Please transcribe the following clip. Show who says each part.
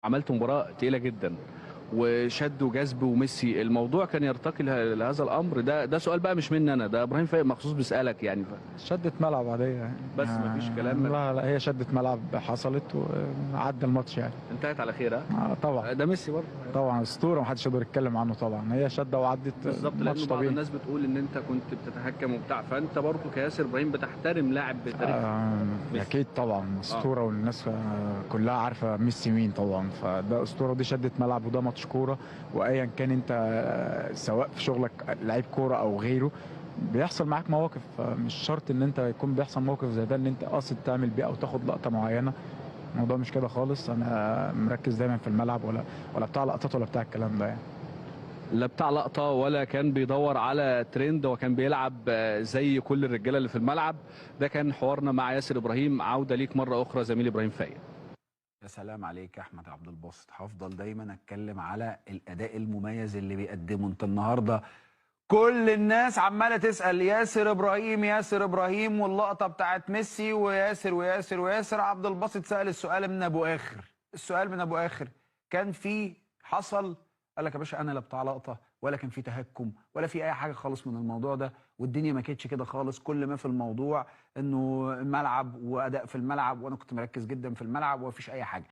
Speaker 1: عملت مباراة تقيلة جدا وشد وجذب وميسي، الموضوع كان يرتقي لهذا الامر؟ ده سؤال بقى مش مني انا، ده ابراهيم فايق مخصوص بيسالك يعني
Speaker 2: شدة ملعب عادية يعني.
Speaker 1: بس مفيش كلام.
Speaker 2: لا لا، هي شدة ملعب حصلت وعدى الماتش يعني.
Speaker 1: انتهت على خير ها؟
Speaker 2: طبعا.
Speaker 1: ده ميسي برضه
Speaker 2: طبعا اسطورة محدش يقدر يتكلم عنه طبعا، هي شدة وعدت.
Speaker 1: بالظبط،
Speaker 2: ماتش
Speaker 1: لان بعض
Speaker 2: طبيعي.
Speaker 1: الناس بتقول ان انت كنت بتتهكم وبتاع، فانت برضه كياسر ابراهيم بتحترم لاعب بتاريخ ميسي.
Speaker 2: اكيد طبعا اسطورة والناس كلها عارفة ميسي مين طبعا، فده اسطورة ودي شدة ملعب وده ماتش كورة. وايا كان انت سواء في شغلك لعيب كورة او غيره بيحصل معاك مواقف، مش شرط ان انت يكون بيحصل موقف زي ده ان انت قاصد تعمل بيه او تاخد لقطة معينة. الموضوع مش كده خالص، انا مركز دايما في الملعب ولا بتاع لقطات ولا بتاع الكلام ده يعني.
Speaker 1: لا بتاع لقطة ولا كان بيدور على ترند، وكان بيلعب زي كل الرجالة اللي في الملعب. ده كان حوارنا مع ياسر ابراهيم. عودة ليك مرة اخرى زميلي ابراهيم فايق.
Speaker 3: يا سلام عليك يا احمد عبد الباسط، هفضل دايما اتكلم على الاداء المميز اللي بيقدمه انت النهارده. كل الناس عماله تسال ياسر ابراهيم ياسر ابراهيم واللقطه بتاعت ميسي وياسر وياسر وياسر. عبد الباسط سال السؤال من ابو اخر، السؤال من ابو اخر. كان في حصل؟ قال لك يا باشا انا لا بتاع لقطه ولا كان في تهكم ولا في اي حاجه خالص من الموضوع ده، والدنيا ما كانتش كده خالص. كل ما في الموضوع انه الملعب واداء في الملعب، وانا كنت مركز جدا في الملعب ومفيش اي حاجه.